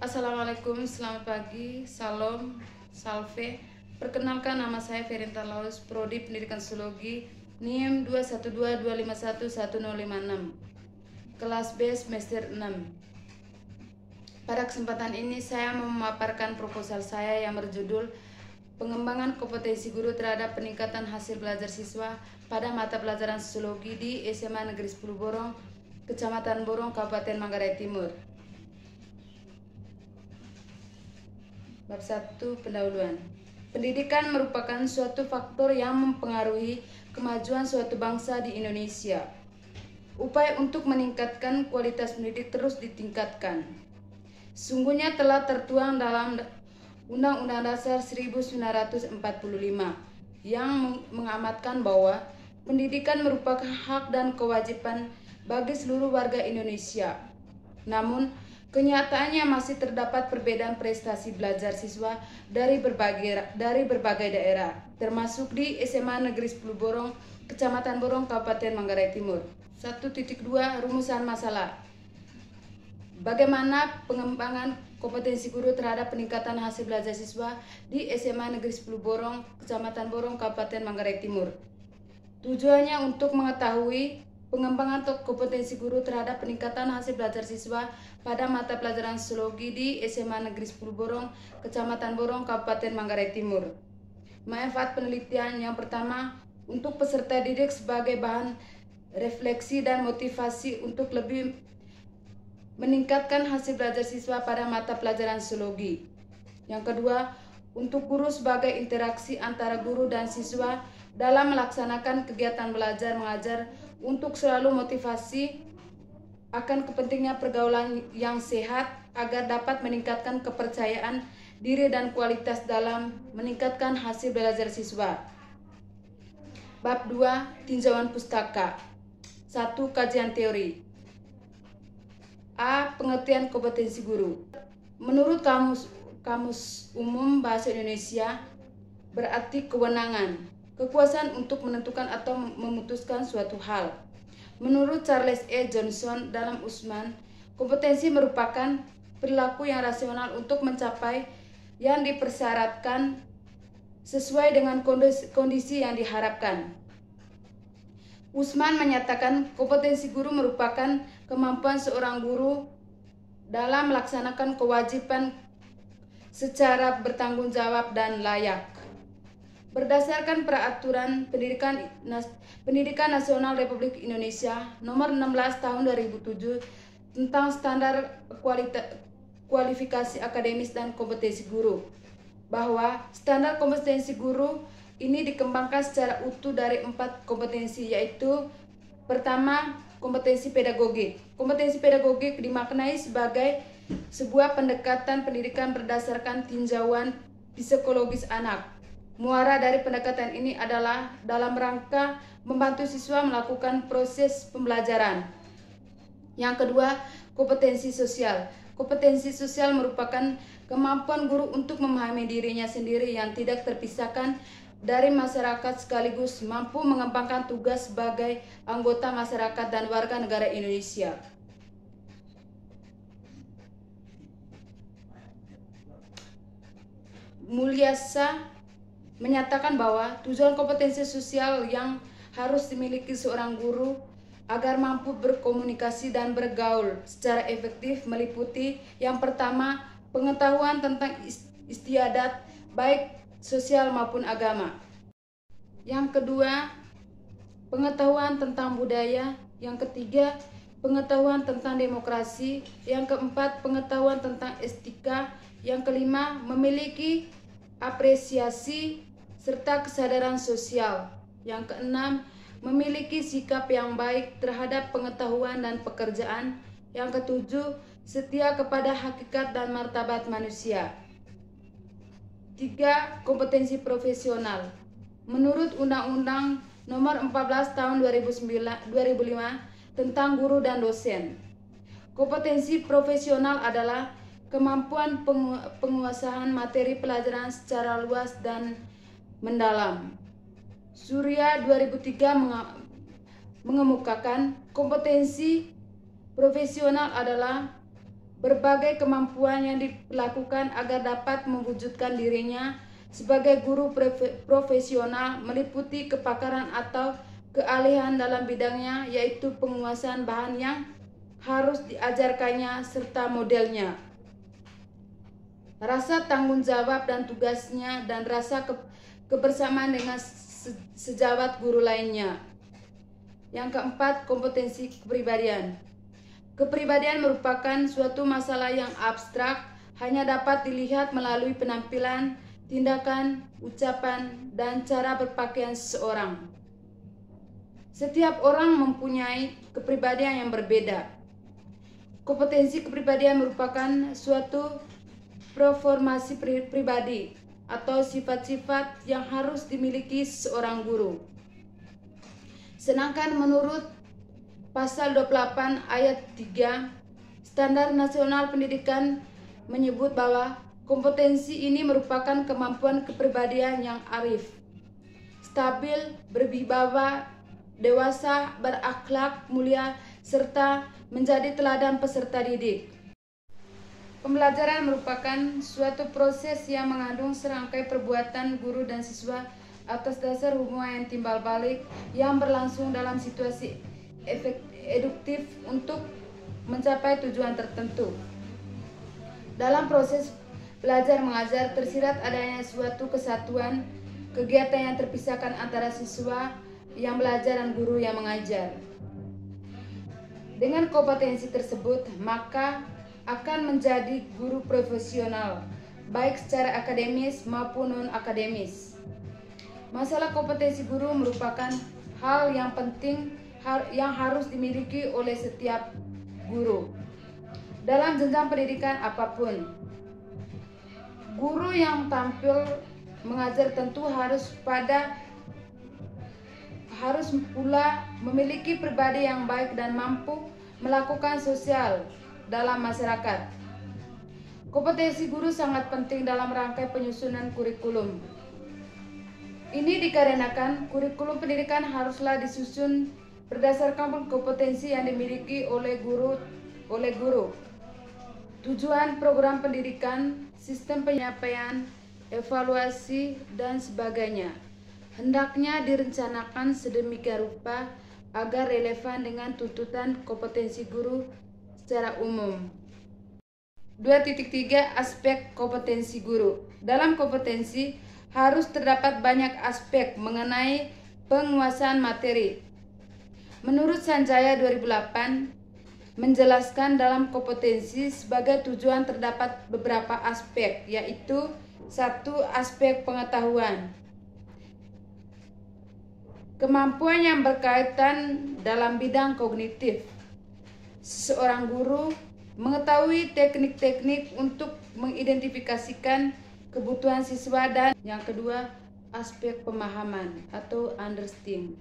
Assalamualaikum, selamat pagi, salam, salve. Perkenalkan, nama saya Ferinta Laus, Prodi Pendidikan Sosiologi, NIM 212511056, kelas B semester 6. Pada kesempatan ini saya memaparkan proposal saya yang berjudul Pengembangan kompetensi guru terhadap peningkatan hasil belajar siswa pada mata pelajaran sosiologi di SMA Negeri 10 Borong, Kecamatan Borong, Kabupaten Manggarai Timur. Bab 1, pendahuluan. Pendidikan merupakan suatu faktor yang mempengaruhi kemajuan suatu bangsa di Indonesia. Upaya untuk meningkatkan kualitas pendidik terus ditingkatkan. Sungguhnya telah tertuang dalam Undang-Undang Dasar 1945 yang mengamatkan bahwa pendidikan merupakan hak dan kewajiban bagi seluruh warga Indonesia. Namun, kenyataannya masih terdapat perbedaan prestasi belajar siswa dari berbagai daerah, termasuk di SMA Negeri 10 Borong, Kecamatan Borong, Kabupaten Manggarai Timur. 1.2 Rumusan masalah. Bagaimana pengembangan kompetensi guru terhadap peningkatan hasil belajar siswa di SMA Negeri 10 Borong, Kecamatan Borong, Kabupaten Manggarai Timur. Tujuannya untuk mengetahui pengembangan kompetensi guru terhadap peningkatan hasil belajar siswa pada mata pelajaran sosiologi di SMA Negeri 10 Borong, Kecamatan Borong, Kabupaten Manggarai Timur. Manfaat penelitian yang pertama, untuk peserta didik sebagai bahan refleksi dan motivasi untuk lebih meningkatkan hasil belajar siswa pada mata pelajaran sosiologi. Yang kedua, untuk guru sebagai interaksi antara guru dan siswa dalam melaksanakan kegiatan belajar mengajar untuk selalu motivasi akan kepentingan pergaulan yang sehat agar dapat meningkatkan kepercayaan diri dan kualitas dalam meningkatkan hasil belajar siswa. Bab 2, tinjauan pustaka. 1. Kajian teori. A. Pengertian kompetensi guru. Menurut Kamus Umum Bahasa Indonesia, berarti kewenangan, kekuasaan untuk menentukan atau memutuskan suatu hal. Menurut Charles E. Johnson dalam Usman, kompetensi merupakan perilaku yang rasional untuk mencapai yang dipersyaratkan sesuai dengan kondisi yang diharapkan. Usman menyatakan kompetensi guru merupakan kemampuan seorang guru dalam melaksanakan kewajiban secara bertanggung jawab dan layak. Berdasarkan Peraturan Pendidikan Nasional Republik Indonesia Nomor 16 Tahun 2007 tentang standar kualifikasi akademis dan kompetensi guru, bahwa standar kompetensi guru ini dikembangkan secara utuh dari 4 kompetensi, yaitu pertama, kompetensi pedagogik. Kompetensi pedagogik dimaknai sebagai sebuah pendekatan pendidikan berdasarkan tinjauan psikologis anak. Muara dari pendekatan ini adalah dalam rangka membantu siswa melakukan proses pembelajaran. Yang kedua, kompetensi sosial. Kompetensi sosial merupakan kemampuan guru untuk memahami dirinya sendiri yang tidak terpisahkan dari masyarakat sekaligus mampu mengembangkan tugas sebagai anggota masyarakat dan warga negara Indonesia. Mulyasa menyatakan bahwa tujuan kompetensi sosial yang harus dimiliki seorang guru agar mampu berkomunikasi dan bergaul secara efektif meliputi yang pertama, pengetahuan tentang istiadat baik sosial maupun agama. Yang kedua, pengetahuan tentang budaya. Yang ketiga, pengetahuan tentang demokrasi. Yang keempat, pengetahuan tentang etika. Yang kelima, memiliki apresiasi serta kesadaran sosial. Yang keenam, memiliki sikap yang baik terhadap pengetahuan dan pekerjaan. Yang ketujuh, setia kepada hakikat dan martabat manusia. 3. Kompetensi profesional. Menurut Undang-Undang Nomor 14 Tahun 2005 tentang guru dan dosen, kompetensi profesional adalah kemampuan penguasaan materi pelajaran secara luas dan mendalam. Surya 2003 mengemukakan kompetensi profesional adalah berbagai kemampuan yang dilakukan agar dapat mewujudkan dirinya sebagai guru profesional meliputi kepakaran atau keahlian dalam bidangnya, yaitu penguasaan bahan yang harus diajarkannya serta modelnya, rasa tanggung jawab dan tugasnya, dan rasa kebersamaan dengan sejawat guru lainnya. Yang keempat, kompetensi kepribadian. Kepribadian merupakan suatu masalah yang abstrak, hanya dapat dilihat melalui penampilan, tindakan, ucapan, dan cara berpakaian seseorang. Setiap orang mempunyai kepribadian yang berbeda. Kompetensi kepribadian merupakan suatu performasi pribadi atau sifat-sifat yang harus dimiliki seorang guru. Sedangkan menurut pasal 28 ayat 3 Standar Nasional Pendidikan menyebut bahwa kompetensi ini merupakan kemampuan kepribadian yang arif, stabil, berwibawa, dewasa, berakhlak mulia, serta menjadi teladan peserta didik. Pembelajaran merupakan suatu proses yang mengandung serangkai perbuatan guru dan siswa atas dasar hubungan yang timbal balik yang berlangsung dalam situasi eduktif untuk mencapai tujuan tertentu. Dalam proses belajar mengajar tersirat adanya suatu kesatuan kegiatan yang terpisahkan antara siswa yang belajar dan guru yang mengajar. Dengan kompetensi tersebut, maka akan menjadi guru profesional, baik secara akademis maupun non-akademis. Masalah kompetensi guru merupakan hal yang penting yang harus dimiliki oleh setiap guru dalam jenjang pendidikan apapun. Guru yang tampil mengajar tentu harus pula memiliki pribadi yang baik dan mampu melakukan sosial dalam masyarakat. Kompetensi guru sangat penting dalam rangkai penyusunan kurikulum. Ini dikarenakan kurikulum pendidikan haruslah disusun berdasarkan kompetensi yang dimiliki oleh guru. Tujuan program pendidikan, sistem penyampaian, evaluasi, dan sebagainya hendaknya direncanakan sedemikian rupa agar relevan dengan tuntutan kompetensi guru secara umum. 2.3 Aspek kompetensi guru. Dalam kompetensi harus terdapat banyak aspek mengenai penguasaan materi. Menurut Sanjaya 2008 menjelaskan dalam kompetensi sebagai tujuan terdapat beberapa aspek, yaitu 1. Aspek pengetahuan. Kemampuan yang berkaitan dalam bidang kognitif. Seorang guru mengetahui teknik-teknik untuk mengidentifikasikan kebutuhan siswa. Dan yang kedua, aspek pemahaman atau understanding,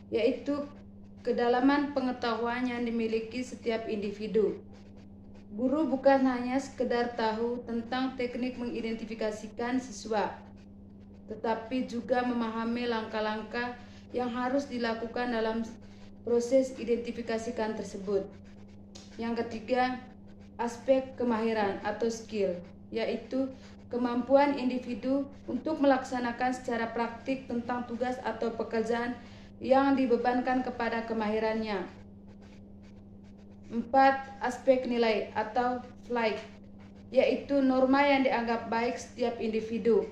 yaitu kedalaman pengetahuan yang dimiliki setiap individu. Guru bukan hanya sekedar tahu tentang teknik mengidentifikasikan siswa, tetapi juga memahami langkah-langkah yang harus dilakukan dalam proses identifikasikan tersebut. Yang ketiga, aspek kemahiran atau skill, yaitu kemampuan individu untuk melaksanakan secara praktik tentang tugas atau pekerjaan yang dibebankan kepada kemahirannya. 4. Aspek nilai atau flight, yaitu norma yang dianggap baik setiap individu.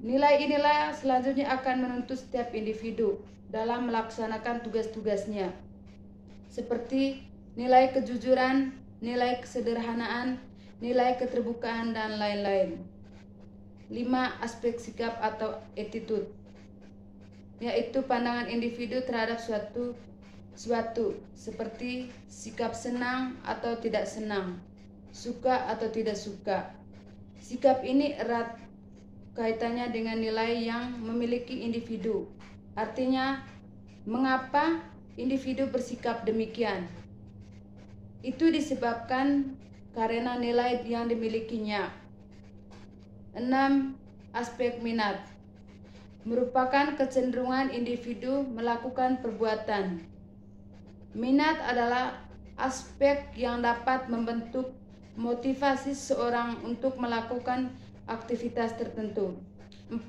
Nilai inilah selanjutnya akan menuntut setiap individu dalam melaksanakan tugas-tugasnya, seperti nilai kejujuran, nilai kesederhanaan, nilai keterbukaan, dan lain-lain. 5. Aspek sikap atau attitude, yaitu pandangan individu terhadap suatu seperti sikap senang atau tidak senang, suka atau tidak suka. Sikap ini erat kaitannya dengan nilai yang memiliki individu. Artinya, mengapa individu bersikap demikian? Itu disebabkan karena nilai yang dimilikinya. 6. Aspek minat merupakan kecenderungan individu melakukan perbuatan. Minat adalah aspek yang dapat membentuk motivasi seorang untuk melakukan aktivitas tertentu. 4.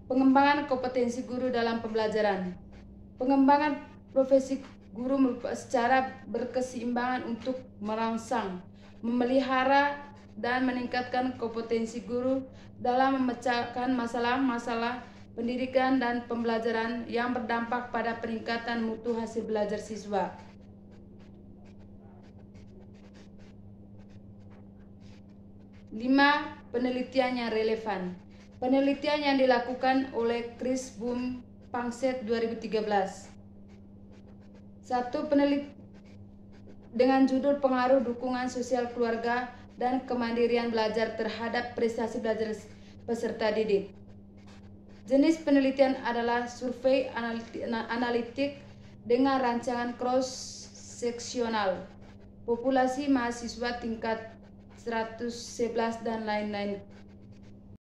Pengembangan kompetensi guru dalam pembelajaran. Pengembangan profesi guru secara berkeseimbangan untuk merangsang, memelihara, dan meningkatkan kompetensi guru dalam memecahkan masalah-masalah pendidikan dan pembelajaran yang berdampak pada peningkatan mutu hasil belajar siswa. 5. Penelitian yang relevan. Penelitian yang dilakukan oleh Chris Boom Pangset 2013. 1. Penelitian dengan judul Pengaruh Dukungan Sosial Keluarga dan Kemandirian Belajar terhadap Prestasi Belajar Peserta Didik. Jenis penelitian adalah survei analitik dengan rancangan cross-seksional, populasi mahasiswa tingkat 111 dan lain-lain.